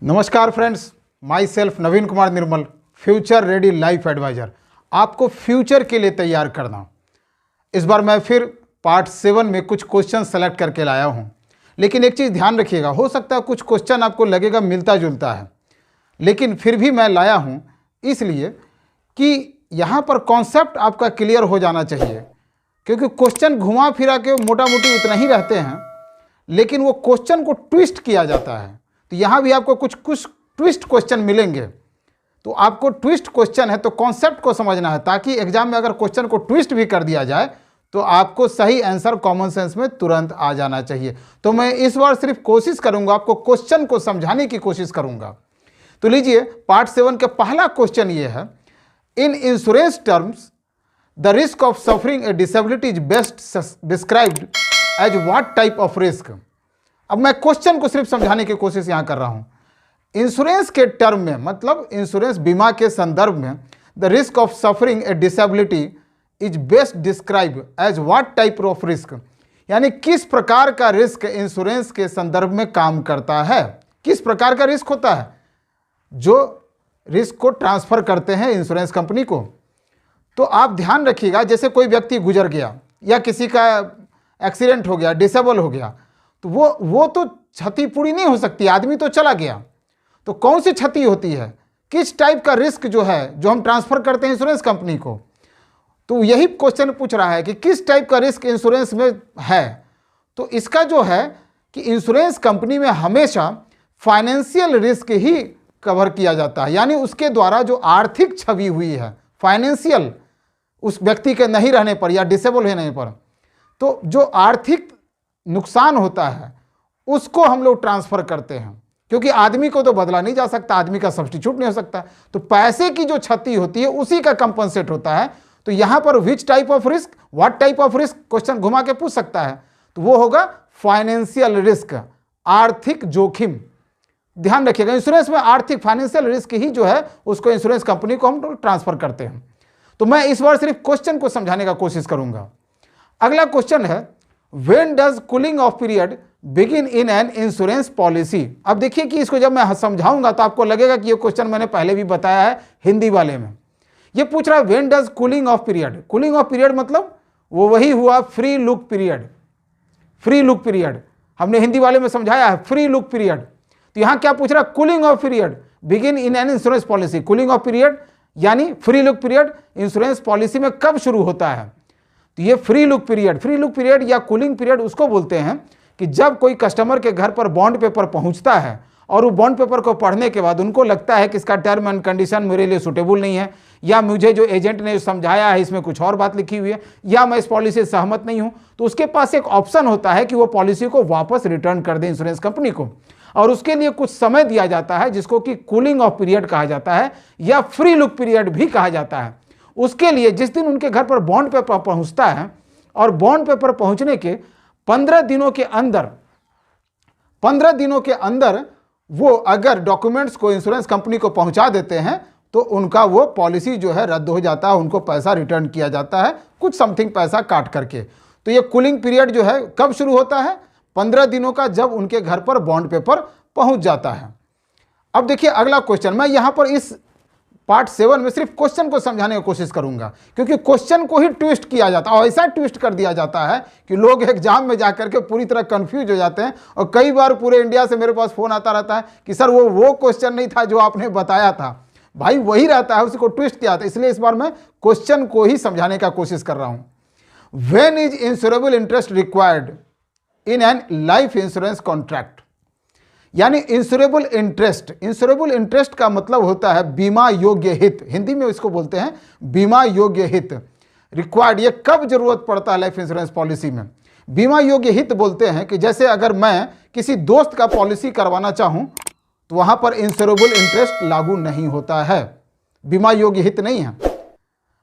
नमस्कार friends, myself Naveen Kumar Nirmal, future ready life adviser. आपको future के लिए तैयार करना। इस बार मैं फिर पार्ट 7 में कुछ क्वेश्चन सेलेक्ट करके लाया हूं। लेकिन एक चीज़ ध्यान रखिएगा, हो सकता है कुछ क्वेश्चन आपको लगेगा मिलता जुलता है, लेकिन फिर भी मैं लाया हूं इसलिए कि यहाँ पर कॉन्सेप्ट आपका क्लियर हो जाना चाहिए। क्योंकि क्वेश्चन घुमा फिरा के मोटा मोटी उतना ही रहते हैं, लेकिन वो क्वेश्चन को ट्विस्ट किया जाता है। तो यहाँ भी आपको कुछ ट्विस्ट क्वेश्चन मिलेंगे। तो आपको ट्विस्ट क्वेश्चन है तो कॉन्सेप्ट को समझना है, ताकि एग्जाम में अगर क्वेश्चन को ट्विस्ट भी कर दिया जाए तो आपको सही आंसर कॉमन सेंस में तुरंत आ जाना चाहिए। तो मैं इस बार सिर्फ कोशिश करूंगा, आपको क्वेश्चन को समझाने की कोशिश करूंगा। तो लीजिए, पार्ट 7 का पहला क्वेश्चन ये है, in insurance terms the risk of suffering a disability is best described as what type of risk. अब मैं क्वेश्चन को सिर्फ समझाने की कोशिश यहां कर रहा हूं। इंश्योरेंस के टर्म में, मतलब इंश्योरेंस बीमा के संदर्भ में, the risk of suffering a disability is best describe as what type of risk, यानी किस प्रकार का रिस्क इंश्योरेंस के संदर्भ में काम करता है। किस प्रकार का रिस्क होता है जो रिस्क को ट्रांसफर करते हैं इंश्योरेंस कंपनी को। तो आप ध्यान रखिएगा, जैसे कोई व्यक्ति गुजर गया या किसी का एक्सीडेंट हो गया, डिसेबल हो गया, तो वो तो क्षति पूरी नहीं हो सकती, आदमी तो चला गया। तो कौन सी क्षति होती है, किस टाइप का रिस्क जो है जो हम ट्रांसफर करते हैं इंश्योरेंस कंपनी को। तो यही क्वेश्चन पूछ रहा है कि किस टाइप का रिस्क इंश्योरेंस में है। तो इसका जो है कि इंश्योरेंस कंपनी में हमेशा फाइनेंशियल रिस्क ही कवर किया जाता है, यानी उसके द्वारा जो आर्थिक छवि हुई है, फाइनेंशियल, उस व्यक्ति के नहीं रहने पर या डिसेबल होने पर, तो जो आर्थिक नुकसान होता है उसको हम लोग ट्रांसफर करते हैं। क्योंकि आदमी को तो बदला नहीं जा सकता, आदमी का सब्स्टिट्यूट नहीं हो सकता, तो पैसे की जो क्षति होती है उसी का कंपनसेट होता है। तो यहां पर which type of risk, what type of risk question घुमा के पूछ सकता है, तो वो होगा फाइनेंशियल रिस्क, आर्थिक जोखिम। ध्यान रखिएगा, इंश्योरेंस में आर्थिक फाइनेंशियल रिस्क ही जो है उसको इंश्योरेंस कंपनी को हम ट्रांसफर करते हैं। तो मैं इस बार सिर्फ क्वेश्चन को समझाने का कोशिश करूंगा। अगला क्वेश्चन है, When does cooling off period begin in an insurance policy? अब देखिए कि इसको जब मैं समझाऊंगा तो आपको लगेगा कि ये क्वेश्चन मैंने पहले भी बताया है हिंदी वाले में। ये पूछ रहा है when does cooling off period, cooling off period मतलब वो वही हुआ free look period. Free look period हमने हिंदी वाले में समझाया है, फ्री लुक पीरियड। तो यहां क्या पूछ रहा है, cooling off period begin in an insurance policy. Cooling off period यानी free look period insurance policy में कब शुरू होता है। तो ये फ्री लुक पीरियड या कूलिंग पीरियड उसको बोलते हैं कि जब कोई कस्टमर के घर पर बॉन्ड पेपर पहुंचता है और वो बॉन्ड पेपर को पढ़ने के बाद उनको लगता है कि इसका टर्म एंड कंडीशन मेरे लिए सूटेबल नहीं है, या मुझे जो एजेंट ने समझाया है इसमें कुछ और बात लिखी हुई है, या मैं इस पॉलिसी से सहमत नहीं हूं, तो उसके पास एक ऑप्शन होता है कि वो पॉलिसी को वापस रिटर्न कर दे इंश्योरेंस कंपनी को। और उसके लिए कुछ समय दिया जाता है जिसको कि कूलिंग ऑफ पीरियड कहा जाता है या फ्री लुक पीरियड भी कहा जाता है। उसके लिए जिस दिन उनके घर पर बॉन्ड पेपर पहुंचता है और बॉन्ड पेपर पहुंचने के 15 दिनों के अंदर वो अगर डॉक्यूमेंट्स को इंश्योरेंस कंपनी को पहुंचा देते हैं तो उनका वो पॉलिसी जो है रद्द हो जाता है, उनको पैसा रिटर्न किया जाता है, कुछ समथिंग पैसा काट करके। तो ये कूलिंग पीरियड जो है कब शुरू होता है, 15 दिनों का, जब उनके घर पर बॉन्ड पेपर पहुंच जाता है। अब देखिए अगला क्वेश्चन, मैं यहां पर इस पार्ट 7 में सिर्फ क्वेश्चन को समझाने की कोशिश करूंगा, क्योंकि क्वेश्चन को ही ट्विस्ट किया जाता है और ऐसा ट्विस्ट कर दिया जाता है कि लोग एग्जाम में जाकर के पूरी तरह कंफ्यूज हो जाते हैं। और कई बार पूरे इंडिया से मेरे पास फोन आता रहता है कि सर वो क्वेश्चन नहीं था जो आपने बताया था। भाई वही रहता है, उसी को ट्विस्ट किया था। इसलिए इस बार मैं क्वेश्चन को ही समझाने का कोशिश कर रहा हूं। When is insurable interest required in an life insurance contract, यानी इंश्योरेबल इंटरेस्ट का मतलब होता है बीमा योग्य हित, हिंदी में इसको बोलते हैं बीमा योग्य हित। रिक्वायर्ड, ये कब जरूरत पड़ता है लाइफ इंश्योरेंस पॉलिसी में। बीमा योग्य हित बोलते हैं कि जैसे अगर मैं किसी दोस्त का पॉलिसी करवाना चाहूं तो वहां पर इंश्योरेबल इंटरेस्ट लागू नहीं होता है, बीमा योग्य हित नहीं है।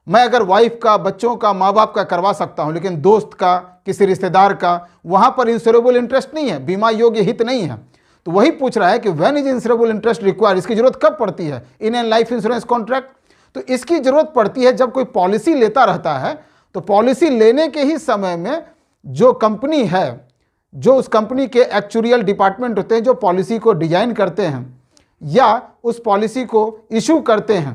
मैं अगर वाइफ का, बच्चों का, माँ बाप का करवा सकता हूं, लेकिन दोस्त का, किसी रिश्तेदार का, वहां पर इंश्योरेबल इंटरेस्ट नहीं है, बीमा योग्य हित नहीं है। तो वही पूछ रहा है कि when is insurable interest required, इसकी जरूरत कब पड़ती है in an life insurance contract. तो इसकी जरूरत पड़ती है जब कोई पॉलिसी लेता रहता है, तो पॉलिसी लेने के ही समय में जो कंपनी है, जो उस कंपनी के एक्चुरियल डिपार्टमेंट होते हैं जो पॉलिसी को डिजाइन करते हैं, या उस पॉलिसी को इशू करते हैं,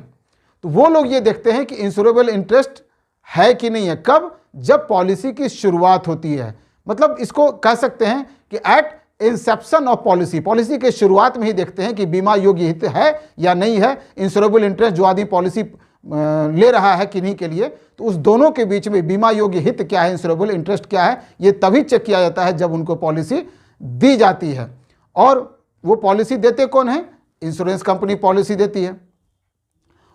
तो वो लोग ये देखते हैं कि इंश्योरेबल इंटरेस्ट है कि नहीं है। कब? जब पॉलिसी की शुरुआत होती है। मतलब इसको कह सकते हैं कि at inception of policy, policy के शुरुआत में ही देखते हैं कि बीमा योग्य हित है या नहीं है, इंश्योरेबल इंटरेस्ट जो आदमी पॉलिसी ले रहा है किन्हीं के लिए, तो उस दोनों के बीच में बीमा योग्य हित क्या है, इंश्योरेबल इंटरेस्ट क्या है, ये तभी चेक किया जाता है जब उनको पॉलिसी दी जाती है। और वो पॉलिसी देते कौन है? इंश्योरेंस कंपनी पॉलिसी देती है।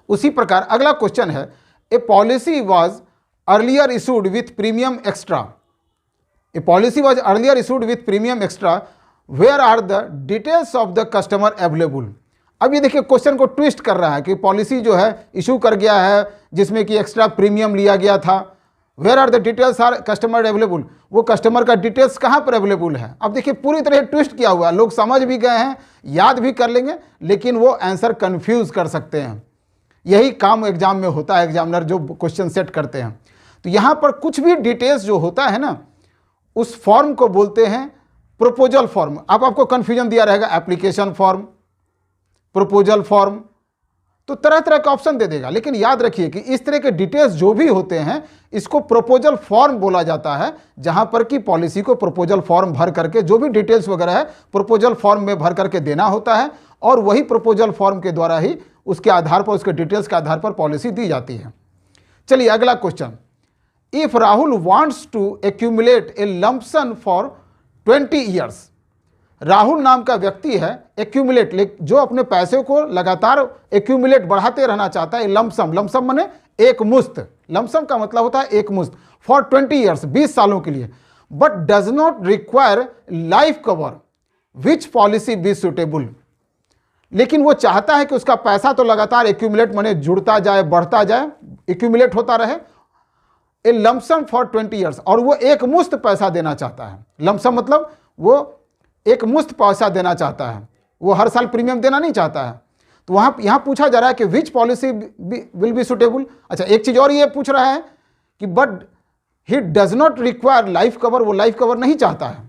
उसी प्रकार अगला क्वेश्चन है, a policy was earlier issued with premium extra, a policy was earlier issued with premium extra, where are the details of the customer available. अब ये देखिए क्वेश्चन को ट्विस्ट कर रहा है कि पॉलिसी जो है इशू कर गया है जिसमें कि एक्स्ट्रा प्रीमियम लिया गया था, where are the details are customer available, वो कस्टमर का डिटेल्स कहाँ पर अवेलेबल है। अब देखिए पूरी तरह ट्विस्ट किया हुआ है, लोग समझ भी गए हैं, याद भी कर लेंगे, लेकिन वो आंसर कंफ्यूज कर सकते हैं। यही काम एग्जाम में होता है, एग्जामिनर जो क्वेश्चन सेट करते हैं। तो यहाँ पर कुछ भी डिटेल्स जो होता है ना, उस फॉर्म को बोलते हैं प्रपोजल फॉर्म। अब आपको कन्फ्यूजन दिया रहेगा, एप्लीकेशन फॉर्म, प्रपोजल फॉर्म, तो तरह तरह का ऑप्शन दे देगा। लेकिन याद रखिए कि इस तरह के डिटेल्स जो भी होते हैं इसको प्रपोजल फॉर्म बोला जाता है, जहां पर कि पॉलिसी को प्रपोजल फॉर्म भर करके जो भी डिटेल्स वगैरह है प्रपोजल फॉर्म में भर करके देना होता है, और वही प्रपोजल फॉर्म के द्वारा ही उसके आधार पर, उसके डिटेल्स के आधार पर पॉलिसी दी जाती है। चलिए अगला question, if Rahul wants to accumulate a lump sum for 20 years, Rahul नाम का व्यक्ति है, एक्यूमुलेट, जो अपने पैसे को लगातार एक्यूमुलेट बढ़ाते रहना चाहता है। लमसम, लमसम माने एक मुश्त, लमसम का मतलब होता है एक मुश्त, फॉर 20 ईयर्स, 20 सालों के लिए, but does not require life cover, which policy be suitable. लेकिन वो चाहता है कि उसका पैसा तो लगातार एक्यूमुलेट माने जुड़ता जाए, बढ़ता जाए, एक्यूमुलेट होता रहे, ए लमसम फॉर 20 ईयर्स, और वो एक मुश्त पैसा देना चाहता है। लमसम मतलब वो एक मुश्त पैसा देना चाहता है, वो हर साल प्रीमियम देना नहीं चाहता है। तो वहाँ यहाँ पूछा जा रहा है कि विच पॉलिसी विल बी सुटेबल। अच्छा, एक चीज़ और ये पूछ रहा है कि but he does not require life cover, वो लाइफ कवर नहीं चाहता है।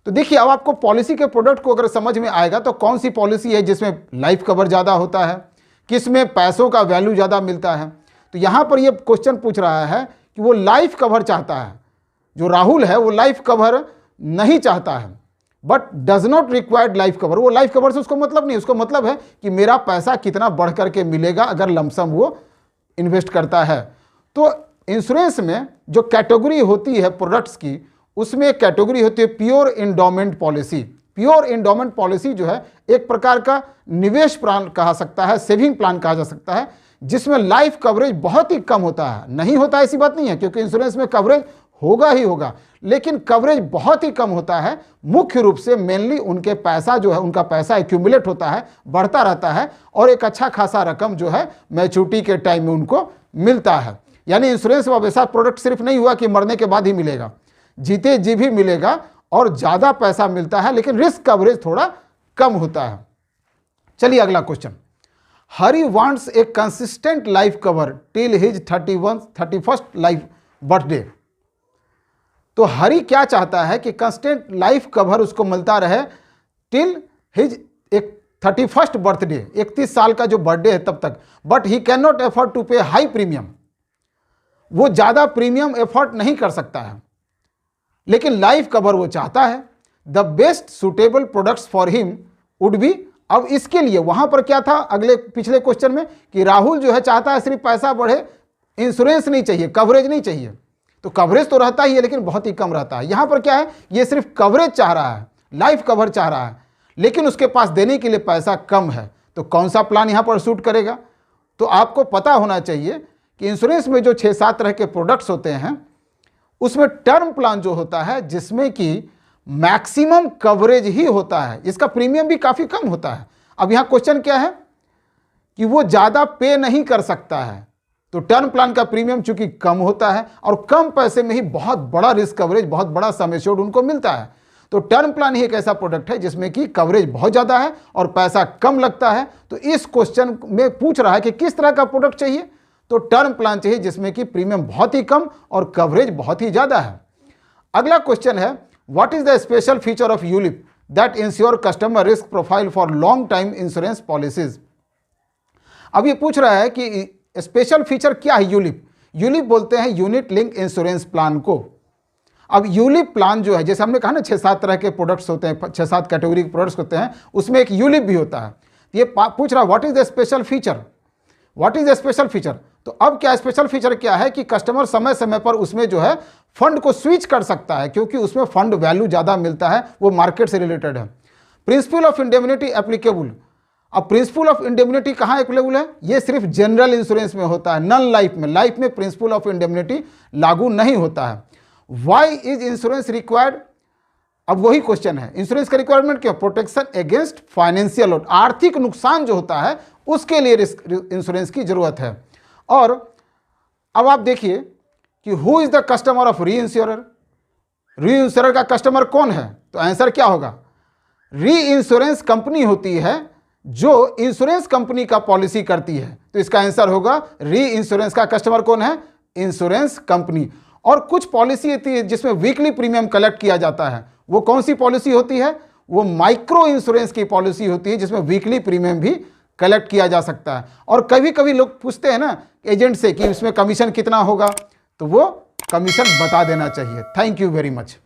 तो देखिए अब आपको पॉलिसी के प्रोडक्ट को अगर समझ में आएगा तो कौन सी पॉलिसी है जिसमें लाइफ कवर ज़्यादा होता है, किस में पैसों का वैल्यू ज़्यादा मिलता है। तो यहाँ पर ये क्वेश्चन पूछ रहा है कि वो लाइफ कवर चाहता है, जो राहुल है वो लाइफ कवर नहीं चाहता है, but does not required life cover. वो लाइफ कवर से उसको मतलब नहीं, उसको मतलब है कि मेरा पैसा कितना बढ़ करके मिलेगा अगर लमसम वो इन्वेस्ट करता है। तो इंश्योरेंस में जो कैटेगरी होती है प्रोडक्ट्स की, उसमें एक कैटेगरी होती है pure endowment policy. Pure endowment policy जो है एक प्रकार का निवेश प्लान कहा सकता है, सेविंग प्लान कहा जा सकता है, जिसमें लाइफ कवरेज बहुत ही कम होता है। नहीं होता ऐसी बात नहीं है, क्योंकि इंश्योरेंस में कवरेज होगा ही होगा, लेकिन कवरेज बहुत ही कम होता है। मुख्य रूप से मेनली उनके पैसा जो है, उनका पैसा एक्यूमुलेट होता है, बढ़ता रहता है, और एक अच्छा खासा रकम जो है मैच्योरिटी के टाइम में उनको मिलता है। यानी इंश्योरेंस अब ऐसा प्रोडक्ट सिर्फ नहीं हुआ कि मरने के बाद ही मिलेगा, जीते जी भी मिलेगा और ज़्यादा पैसा मिलता है, लेकिन रिस्क कवरेज थोड़ा कम होता है। चलिए अगला question, Hari wants a consistent life cover till his 31st life birthday. तो हरी क्या चाहता है कि कंस्टेंट लाइफ कवर उसको मिलता रहे टिल हिज 31st बर्थडे, 31 साल का जो बर्थडे है तब तक, but he can not afford to pay high premium, वो ज़्यादा प्रीमियम एफोर्ड नहीं कर सकता है, लेकिन लाइफ कवर वो चाहता है। The best suitable products for him would be, अब इसके लिए वहां पर क्या था अगले पिछले क्वेश्चन में कि राहुल जो है चाहता है सिर्फ पैसा बढ़े, इंश्योरेंस नहीं चाहिए, कवरेज नहीं चाहिए। तो कवरेज तो रहता ही है लेकिन बहुत ही कम रहता है। यहां पर क्या है, ये सिर्फ कवरेज चाह रहा है, लाइफ कवर चाह रहा है, लेकिन उसके पास देने के लिए पैसा कम है। तो कौन सा प्लान यहां पर सूट करेगा? तो आपको पता होना चाहिए कि इंश्योरेंस में जो 6-7 तरह के प्रोडक्ट्स होते हैं, उसमें टर्म प्लान जो होता है जिसमें कि मैक्सिमम कवरेज ही होता है, इसका प्रीमियम भी काफ़ी कम होता है। अब यहाँ क्वेश्चन क्या है कि वो ज़्यादा पे नहीं कर सकता है, तो टर्म प्लान का प्रीमियम चूंकि कम होता है और कम पैसे में ही बहुत बड़ा रिस्क कवरेज, बहुत बड़ा सम एश्योर्ड उनको मिलता है। तो टर्म प्लान ही एक ऐसा प्रोडक्ट है जिसमें कि कवरेज बहुत ज़्यादा है और पैसा कम लगता है। तो इस क्वेश्चन में पूछ रहा है कि किस तरह का प्रोडक्ट चाहिए, तो टर्म प्लान चाहिए जिसमें कि प्रीमियम बहुत ही कम और कवरेज बहुत ही ज़्यादा है। अगला क्वेश्चन है, what is the special feature of ULIP that ensure customer risk profile for long time insurance policies. अब ये पूछ रहा है कि स्पेशल फीचर क्या है यूलिप। यूलिप बोलते हैं यूनिट लिंक इंश्योरेंस प्लान को। अब यूलिप प्लान जो है, जैसे हमने कहा ना 6-7 तरह के प्रोडक्ट्स होते हैं, 6-7 कैटेगरी के प्रोडक्ट्स होते हैं, उसमें एक यूलिप भी होता है। ये पूछ रहा है what is the special feature, what is the special feature. तो अब क्या स्पेशल फीचर क्या है कि कस्टमर समय समय पर उसमें जो है फंड को स्विच कर सकता है, क्योंकि उसमें फंड वैल्यू ज़्यादा मिलता है, वो मार्केट से रिलेटेड है। Principle of indemnity applicable. अब प्रिंसिपल ऑफ इंडेमनिटी कहाँ एप्लीकेबल है? ये सिर्फ जनरल इंश्योरेंस में होता है, नॉन लाइफ में। लाइफ में प्रिंसिपल ऑफ इंडेमनिटी लागू नहीं होता है। Why is insurance required? अब वही क्वेश्चन है, इंश्योरेंस का रिक्वायरमेंट क्या? प्रोटेक्शन अगेंस्ट फाइनेंशियल लॉस, आर्थिक नुकसान जो होता है उसके लिए इंश्योरेंस की जरूरत है। और अब आप देखिए कि who is the customer of री इंश्योरर। री इंश्योरर का कस्टमर कौन है? तो आंसर क्या होगा? री इंश्योरेंस कंपनी होती है जो इंश्योरेंस कंपनी का पॉलिसी करती है, तो इसका आंसर होगा री इंश्योरेंस का कस्टमर कौन है? Insurance company. और कुछ पॉलिसी होती है जिसमें वीकली प्रीमियम कलेक्ट किया जाता है, वो कौन सी पॉलिसी होती है? वो माइक्रो इंश्योरेंस की पॉलिसी होती है जिसमें वीकली प्रीमियम भी कलेक्ट किया जा सकता है। और कभी कभी लोग पूछते हैं ना एजेंट से कि इसमें कमीशन कितना होगा, तो वो कमीशन बता देना चाहिए। Thank you very much.